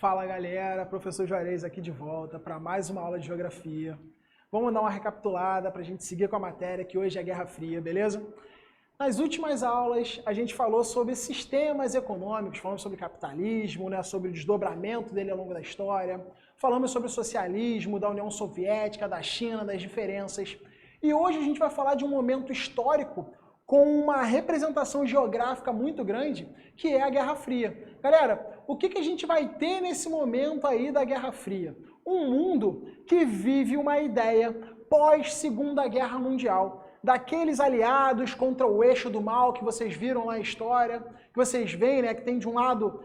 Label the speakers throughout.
Speaker 1: Fala galera, professor Juarez aqui de volta para mais uma aula de geografia. Vamos dar uma recapitulada para a gente seguir com a matéria que hoje é a Guerra Fria, beleza? Nas últimas aulas a gente falou sobre sistemas econômicos, falamos sobre capitalismo, sobre o desdobramento dele ao longo da história, falamos sobre o socialismo, da União Soviética, da China, das diferenças. E hoje a gente vai falar de um momento histórico com uma representação geográfica muito grande, que é a Guerra Fria. Galera, o que a gente vai ter nesse momento aí da Guerra Fria? Um mundo que vive uma ideia pós-Segunda Guerra Mundial, daqueles aliados contra o eixo do mal que vocês viram na história, que vocês veem, né, que tem de um lado,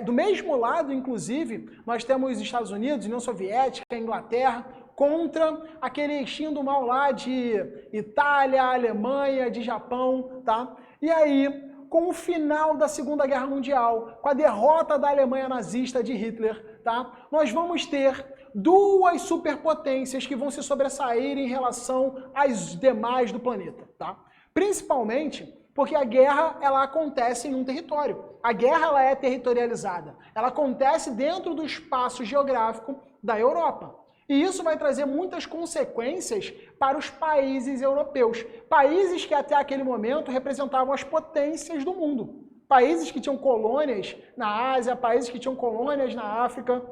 Speaker 1: do mesmo lado, inclusive, nós temos os Estados Unidos, União Soviética, Inglaterra, contra aquele eixinho do mal lá de Itália, Alemanha, de Japão, tá? E aí, com o final da Segunda Guerra Mundial, com a derrota da Alemanha nazista de Hitler, tá? Nós vamos ter duas superpotências que vão se sobressair em relação às demais do planeta, tá? Principalmente porque a guerra, ela acontece em um território. A guerra, ela é territorializada. Ela acontece dentro do espaço geográfico da Europa. E isso vai trazer muitas consequências para os países europeus. Países que até aquele momento representavam as potências do mundo. Países que tinham colônias na Ásia, países que tinham colônias na África,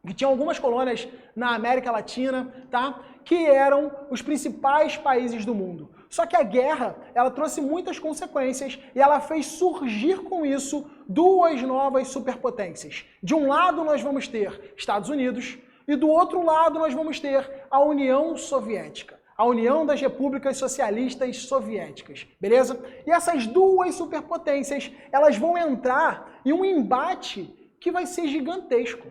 Speaker 1: que tinham algumas colônias na América Latina, tá? Que eram os principais países do mundo. Só que a guerra, ela trouxe muitas consequências e ela fez surgir com isso duas novas superpotências. De um lado nós vamos ter Estados Unidos, e do outro lado nós vamos ter a União Soviética, a União das Repúblicas Socialistas Soviéticas, beleza? E essas duas superpotências, elas vão entrar em um embate que vai ser gigantesco.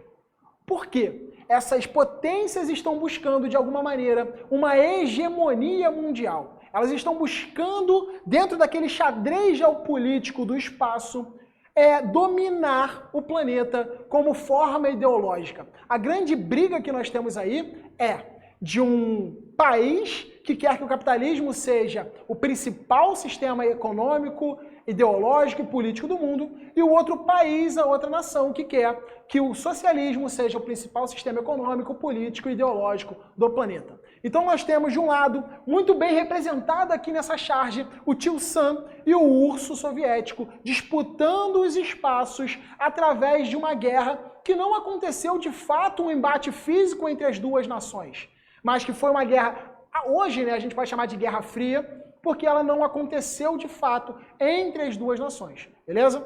Speaker 1: Por quê? Essas potências estão buscando, de alguma maneira, uma hegemonia mundial. Elas estão buscando, dentro daquele xadrez geopolítico do espaço, dominar o planeta como forma ideológica. A grande briga que nós temos aí é de um país que quer que o capitalismo seja o principal sistema econômico, ideológico e político do mundo, e o outro país, a outra nação, que quer que o socialismo seja o principal sistema econômico, político e ideológico do planeta. Então nós temos, de um lado, muito bem representado aqui nessa charge, o tio Sam e o urso soviético, disputando os espaços através de uma guerra que não aconteceu de fato um embate físico entre as duas nações, mas que foi uma guerra, hoje, né, a gente vai chamar de Guerra Fria, porque ela não aconteceu de fato entre as duas nações, beleza?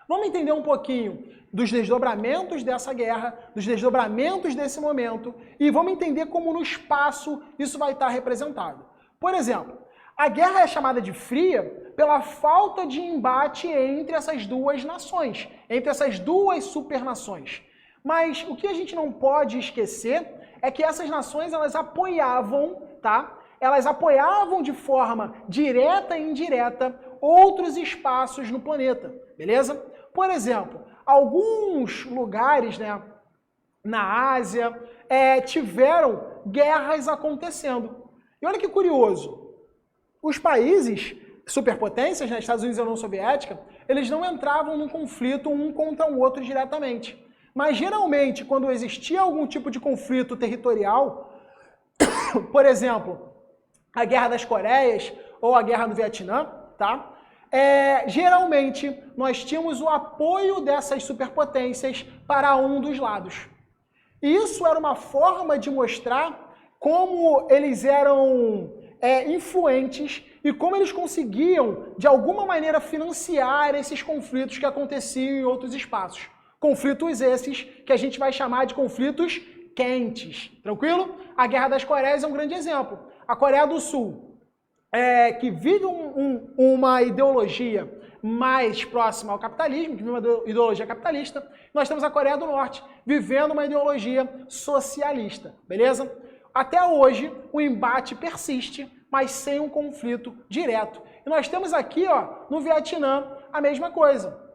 Speaker 1: Vamos entender um pouquinho dos desdobramentos dessa guerra, dos desdobramentos desse momento, e vamos entender como no espaço isso vai estar representado. Por exemplo, a guerra é chamada de fria pela falta de embate entre essas duas nações, entre essas duas supernações. Mas o que a gente não pode esquecer é que essas nações, elas apoiavam, tá? Elas apoiavam de forma direta e indireta outros espaços no planeta, beleza? Por exemplo, alguns lugares, né, na Ásia tiveram guerras acontecendo. E olha que curioso, os países superpotências, né, Estados Unidos e União Soviética, eles não entravam num conflito um contra o outro diretamente. Mas geralmente, quando existia algum tipo de conflito territorial, por exemplo, a Guerra das Coreias ou a Guerra do Vietnã, tá? Geralmente nós tínhamos o apoio dessas superpotências para um dos lados. E isso era uma forma de mostrar como eles eram influentes e como eles conseguiam, de alguma maneira, financiar esses conflitos que aconteciam em outros espaços. Conflitos esses que a gente vai chamar de conflitos quentes, tranquilo? A Guerra das Coreias é um grande exemplo. A Coreia do Sul, que vive uma ideologia mais próxima ao capitalismo, que vive uma ideologia capitalista, nós temos a Coreia do Norte vivendo uma ideologia socialista, beleza? Até hoje, o embate persiste, mas sem um conflito direto. E nós temos aqui, ó, no Vietnã, a mesma coisa.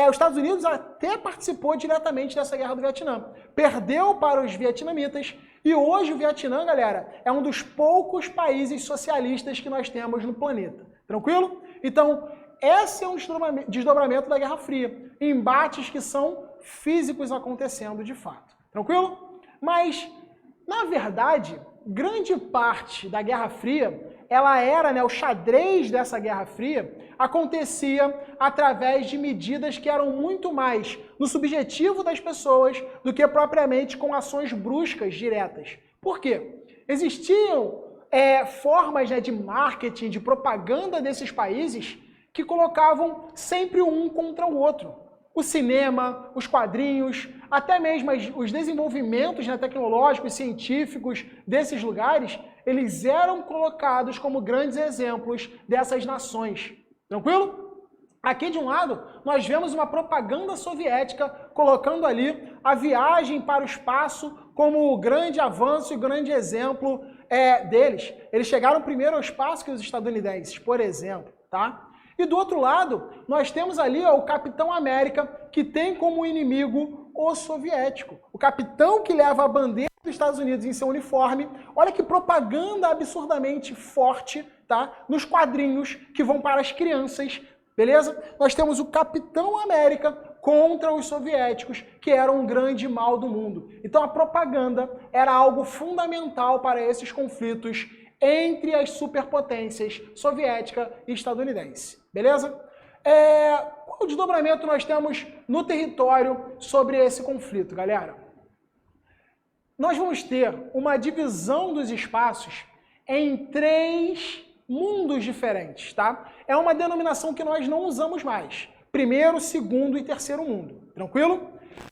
Speaker 1: Os Estados Unidos até participou diretamente dessa guerra do Vietnã. Perdeu para os vietnamitas e hoje o Vietnã, galera, é um dos poucos países socialistas que nós temos no planeta. Tranquilo? Então, Esse é um desdobramento da Guerra Fria. Embates que são físicos acontecendo de fato. Tranquilo? Mas, na verdade, grande parte da Guerra Fria, ela era, né, o xadrez dessa Guerra Fria, acontecia através de medidas que eram muito mais no subjetivo das pessoas do que propriamente com ações bruscas, diretas. Por quê? Existiam formas, né, de marketing, de propaganda desses países que colocavam sempre um contra o outro. O cinema, os quadrinhos, até mesmo os desenvolvimentos, né, tecnológicos, científicos desses lugares, eles eram colocados como grandes exemplos dessas nações. Tranquilo? Aqui de um lado, nós vemos uma propaganda soviética colocando ali a viagem para o espaço como o grande avanço e grande exemplo deles. Eles chegaram primeiro ao espaço que os estadunidenses, por exemplo, tá? E do outro lado, nós temos ali o Capitão América, que tem como inimigo o soviético. O capitão que leva a bandeira dos Estados Unidos em seu uniforme. Olha que propaganda absurdamente forte, tá? Nos quadrinhos que vão para as crianças, beleza? Nós temos o Capitão América contra os soviéticos, que eram um grande mal do mundo. Então a propaganda era algo fundamental para esses conflitos entre as superpotências soviética e estadunidense. Beleza? Qual desdobramento nós temos no território sobre esse conflito, galera? Nós vamos ter uma divisão dos espaços em 3 mundos diferentes, tá? É uma denominação que nós não usamos mais. Primeiro, segundo e terceiro mundo. Tranquilo?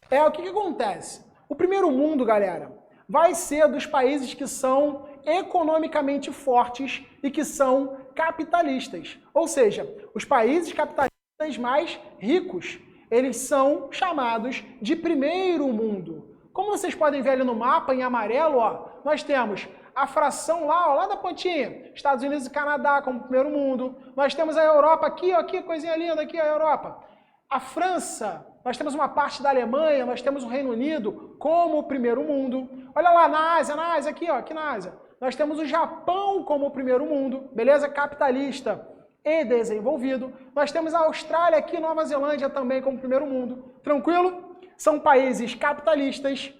Speaker 1: O que acontece? O primeiro mundo, galera, vai ser dos países que são economicamente fortes e que são capitalistas. Ou seja, os países capitalistas mais ricos, eles são chamados de primeiro mundo. Como vocês podem ver ali no mapa, em amarelo, ó, nós temos a fração lá da pontinha, Estados Unidos e Canadá como primeiro mundo. Nós temos a Europa aqui, ó, aqui, coisinha linda aqui, a Europa. A França, nós temos uma parte da Alemanha, nós temos o Reino Unido como o primeiro mundo. Olha lá, na Ásia aqui, ó, aqui na Ásia. Nós temos o Japão como o primeiro mundo, beleza? Capitalista e desenvolvido. Nós temos a Austrália aqui, Nova Zelândia também como primeiro mundo. Tranquilo? São países capitalistas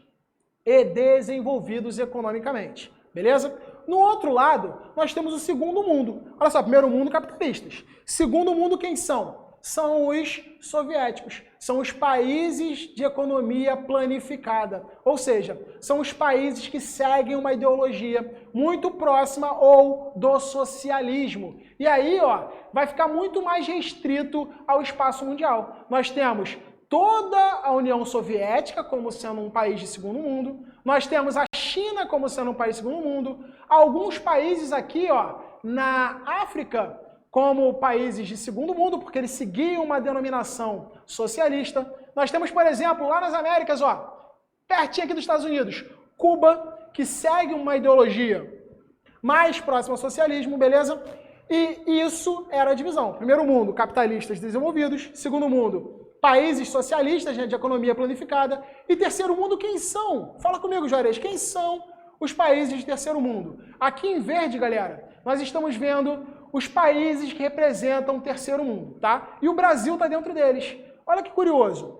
Speaker 1: e desenvolvidos economicamente, beleza? No outro lado, nós temos o segundo mundo. Olha só, primeiro mundo, capitalistas. Segundo mundo, quem são? São os soviéticos, são os países de economia planificada, ou seja, são os países que seguem uma ideologia muito próxima ou do socialismo. E aí, ó, vai ficar muito mais restrito ao espaço mundial. Nós temos toda a União Soviética como sendo um país de segundo mundo, nós temos a China como sendo um país de segundo mundo, alguns países aqui, ó, na África, como países de segundo mundo, porque eles seguiam uma denominação socialista. Nós temos, por exemplo, lá nas Américas, ó, pertinho aqui dos Estados Unidos, Cuba, que segue uma ideologia mais próxima ao socialismo, beleza? E isso era a divisão. Primeiro mundo, capitalistas desenvolvidos. Segundo mundo, países socialistas, né, de economia planificada. E terceiro mundo, quem são? Fala comigo, Juarez, quem são os países de terceiro mundo? Aqui em verde, galera, nós estamos vendo os países que representam o terceiro mundo, tá? E o Brasil está dentro deles. Olha que curioso.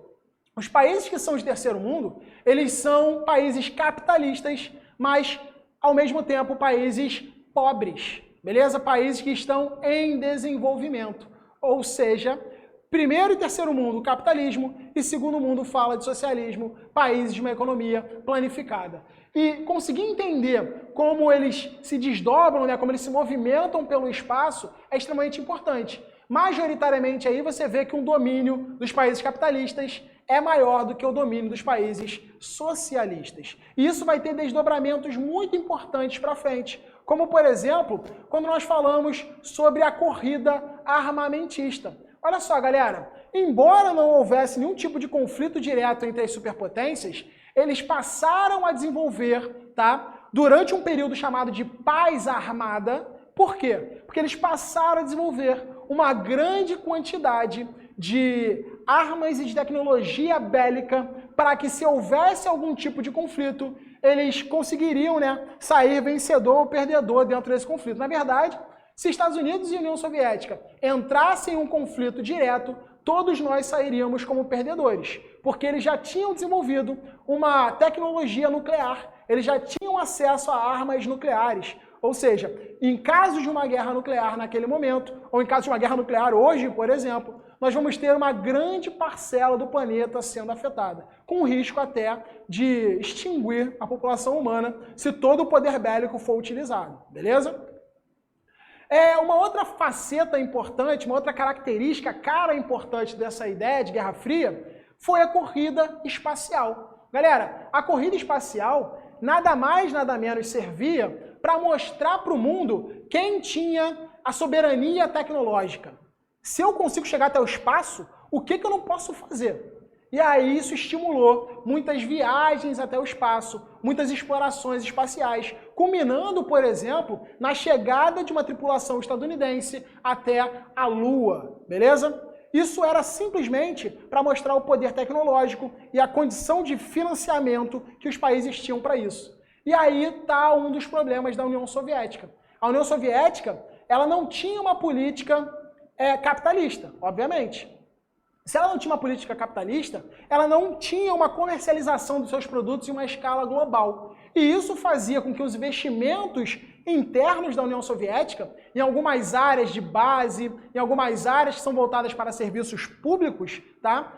Speaker 1: Os países que são de terceiro mundo, eles são países capitalistas, mas, ao mesmo tempo, países pobres, beleza? Países que estão em desenvolvimento. Ou seja, primeiro e terceiro mundo, capitalismo, e segundo mundo fala de socialismo, países de uma economia planificada. E conseguir entender como eles se desdobram, né, como eles se movimentam pelo espaço, é extremamente importante. Majoritariamente aí você vê que o domínio dos países capitalistas é maior do que o domínio dos países socialistas. E isso vai ter desdobramentos muito importantes para frente, como por exemplo, quando nós falamos sobre a corrida armamentista. Olha só, galera, embora não houvesse nenhum tipo de conflito direto entre as superpotências, eles passaram a desenvolver, tá, durante um período chamado de paz armada. Por quê? Porque eles passaram a desenvolver uma grande quantidade de armas e de tecnologia bélica para que, se houvesse algum tipo de conflito, eles conseguiriam, né, sair vencedor ou perdedor dentro desse conflito. Na verdade, Se Estados Unidos e União Soviética entrassem em um conflito direto, todos nós sairíamos como perdedores, porque eles já tinham desenvolvido uma tecnologia nuclear, eles já tinham acesso a armas nucleares. Ou seja, em caso de uma guerra nuclear naquele momento, ou em caso de uma guerra nuclear hoje, por exemplo, nós vamos ter uma grande parcela do planeta sendo afetada, com risco até de extinguir a população humana se todo o poder bélico for utilizado, beleza? Uma outra faceta importante, uma outra característica, cara importante dessa ideia de Guerra Fria foi a corrida espacial. Galera, a corrida espacial nada mais, nada menos servia para mostrar para o mundo quem tinha a soberania tecnológica. Se eu consigo chegar até o espaço, o que eu não posso fazer? E aí isso estimulou muitas viagens até o espaço, muitas explorações espaciais, culminando, por exemplo, na chegada de uma tripulação estadunidense até a Lua, beleza? Isso era simplesmente para mostrar o poder tecnológico e a condição de financiamento que os países tinham para isso. E aí está um dos problemas da União Soviética. A União Soviética, ela não tinha uma política capitalista, obviamente. Se ela não tinha uma política capitalista, ela não tinha uma comercialização dos seus produtos em uma escala global. E isso fazia com que os investimentos internos da União Soviética, em algumas áreas de base, em algumas áreas que são voltadas para serviços públicos, tá?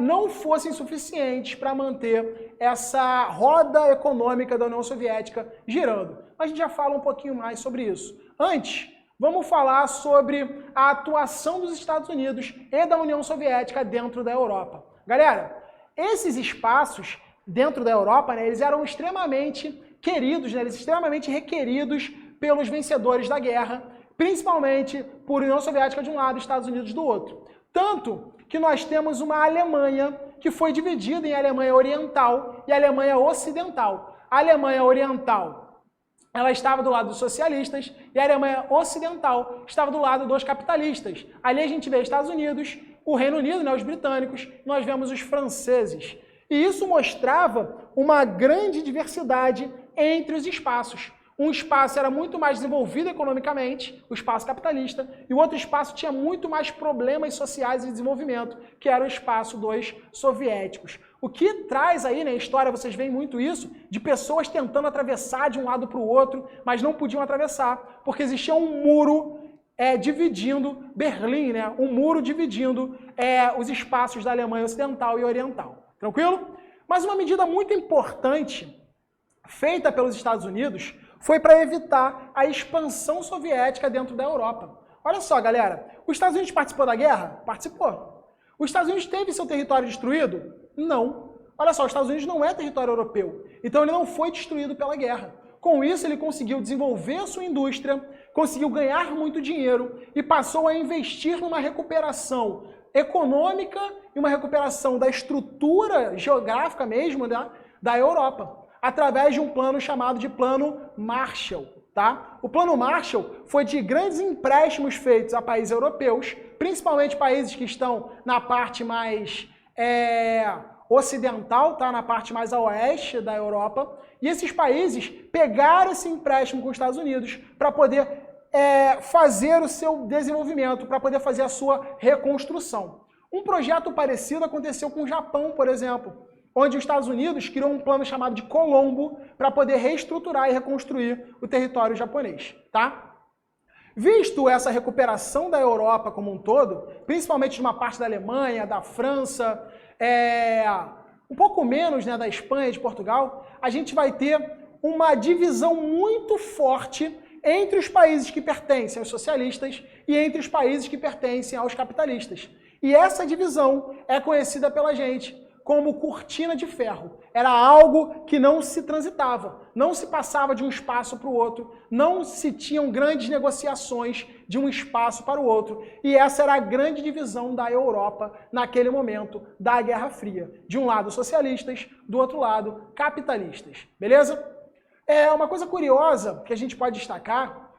Speaker 1: Não fossem suficientes para manter essa roda econômica da União Soviética girando. A gente já fala um pouquinho mais sobre isso. Antes, vamos falar sobre a atuação dos Estados Unidos e da União Soviética dentro da Europa. Galera, esses espaços dentro da Europa, né, eles eram extremamente queridos, né, eles extremamente requeridos pelos vencedores da guerra, principalmente por União Soviética de um lado e Estados Unidos do outro. Tanto que nós temos uma Alemanha que foi dividida em Alemanha Oriental e Alemanha Ocidental. A Alemanha Oriental, ela estava do lado dos socialistas e a Alemanha Ocidental estava do lado dos capitalistas. Ali a gente vê Estados Unidos, o Reino Unido, né, os britânicos, nós vemos os franceses. E isso mostrava uma grande diversidade entre os espaços. Um espaço era muito mais desenvolvido economicamente, o espaço capitalista, e o outro espaço tinha muito mais problemas sociais e desenvolvimento, que era o espaço dos soviéticos. O que traz aí, na história, vocês veem muito isso, de pessoas tentando atravessar de um lado para o outro, mas não podiam atravessar, porque existia um muro dividindo Berlim, né? Um muro dividindo os espaços da Alemanha Ocidental e Oriental. Tranquilo? Mas uma medida muito importante feita pelos Estados Unidos foi para evitar a expansão soviética dentro da Europa. Olha só, galera, os Estados Unidos participou da guerra? Participou. Os Estados Unidos teve seu território destruído? Não. Olha só, os Estados Unidos não é território europeu, então ele não foi destruído pela guerra. Com isso, ele conseguiu desenvolver a sua indústria, conseguiu ganhar muito dinheiro e passou a investir numa recuperação econômica e uma recuperação da estrutura geográfica mesmo, né, da Europa, através de um plano chamado de Plano Marshall. Tá? O Plano Marshall foi de grandes empréstimos feitos a países europeus, principalmente países que estão na parte mais ocidental, tá? Na parte mais a oeste da Europa, e esses países pegaram esse empréstimo com os Estados Unidos para poder fazer o seu desenvolvimento, para poder fazer a sua reconstrução. Um projeto parecido aconteceu com o Japão, por exemplo, onde os Estados Unidos criou um plano chamado de Colombo para poder reestruturar e reconstruir o território japonês, tá? Visto essa recuperação da Europa como um todo, principalmente de uma parte da Alemanha, da França, um pouco menos, né, da Espanha e de Portugal, a gente vai ter uma divisão muito forte entre os países que pertencem aos socialistas e entre os países que pertencem aos capitalistas. E essa divisão é conhecida pela gente como cortina de ferro. Era algo que não se transitava, não se passava de um espaço para o outro, não se tinham grandes negociações de um espaço para o outro. E essa era a grande divisão da Europa naquele momento da Guerra Fria. De um lado socialistas, do outro lado capitalistas. Beleza? Uma coisa curiosa que a gente pode destacar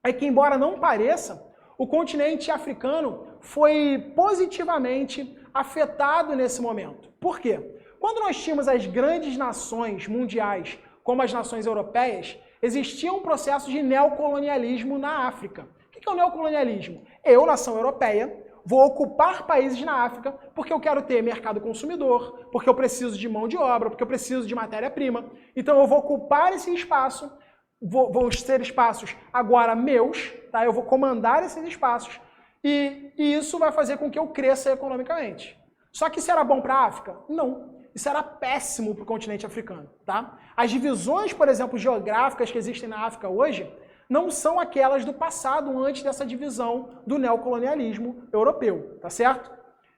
Speaker 1: é que, embora não pareça, o continente africano foi positivamente afetado nesse momento. Por quê? Quando nós tínhamos as grandes nações mundiais, como as nações europeias, existia um processo de neocolonialismo na África. O que é o neocolonialismo? Eu, nação europeia, vou ocupar países na África porque eu quero ter mercado consumidor, porque eu preciso de mão de obra, porque eu preciso de matéria-prima. Então eu vou ocupar esse espaço, vão ser espaços agora meus, tá? Eu vou comandar esses espaços e isso vai fazer com que eu cresça economicamente. Só que isso era bom para a África? Não. Isso era péssimo para o continente africano, tá? As divisões, por exemplo, geográficas que existem na África hoje não são aquelas do passado, antes dessa divisão do neocolonialismo europeu, tá certo?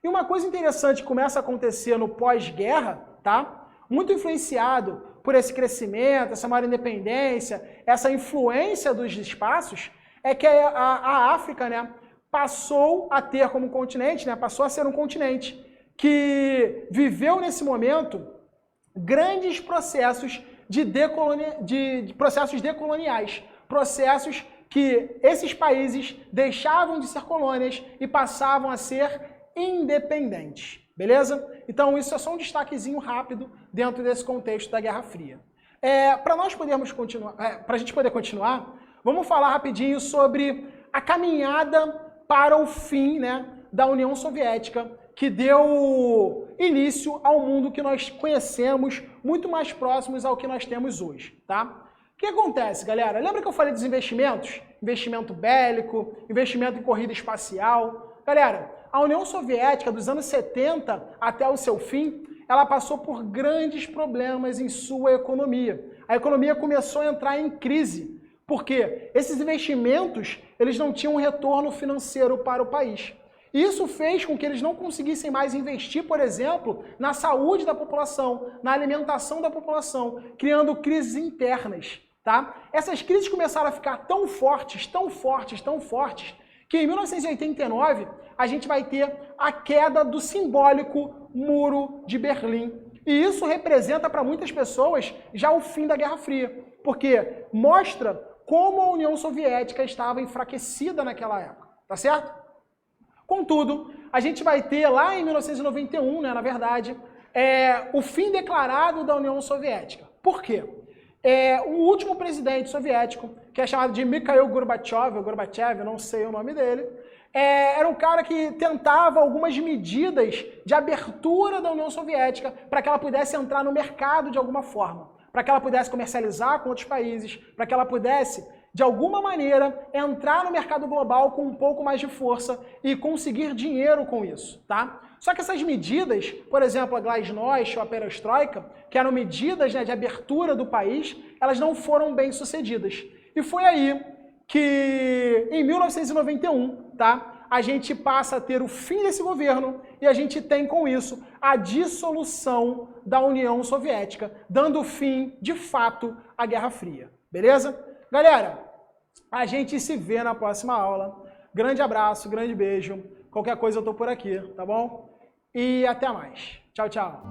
Speaker 1: E uma coisa interessante que começa a acontecer no pós-guerra, tá? Muito influenciado por esse crescimento, essa maior independência, essa influência dos espaços, é que a África, né, passou a ter como continente, né, passou a ser um continente que viveu nesse momento grandes processos processos decoloniais, processos que esses países deixavam de ser colônias e passavam a ser independentes, beleza? Então isso é só um destaquezinho rápido dentro desse contexto da Guerra Fria. Para nós podermos continuar, para a gente poder continuar, vamos falar rapidinho sobre a caminhada para o fim, né, da União Soviética, que deu início ao mundo que nós conhecemos, muito mais próximos ao que nós temos hoje, tá? O que acontece, galera? Lembra que eu falei dos investimentos? Investimento bélico, investimento em corrida espacial. Galera, a União Soviética, dos anos 70 até o seu fim, ela passou por grandes problemas em sua economia. A economia começou a entrar em crise, porque esses investimentos, eles não tinham um retorno financeiro para o país. Isso fez com que eles não conseguissem mais investir, por exemplo, na saúde da população, na alimentação da população, criando crises internas. Tá? Essas crises começaram a ficar tão fortes, que em 1989 a gente vai ter a queda do simbólico Muro de Berlim. E isso representa para muitas pessoas já o fim da Guerra Fria, porque mostra como a União Soviética estava enfraquecida naquela época, tá certo? Contudo, a gente vai ter lá em 1991, né, na verdade, o fim declarado da União Soviética. Por quê? O último presidente soviético, que é chamado de Mikhail Gorbachev, não sei o nome dele, era um cara que tentava algumas medidas de abertura da União Soviética para que ela pudesse entrar no mercado de alguma forma, para que ela pudesse comercializar com outros países, para que ela pudesse, de alguma maneira, entrar no mercado global com um pouco mais de força e conseguir dinheiro com isso, tá? Só que essas medidas, por exemplo, a Glasnost ou a Perestroika, que eram medidas, né, de abertura do país, elas não foram bem sucedidas. E foi aí que, em 1991, tá, a gente passa a ter o fim desse governo e a gente tem, com isso, a dissolução da União Soviética, dando fim, de fato, à Guerra Fria. Beleza? Galera, a gente se vê na próxima aula. Grande abraço, grande beijo. Qualquer coisa eu tô por aqui, tá bom? E até mais. Tchau, tchau.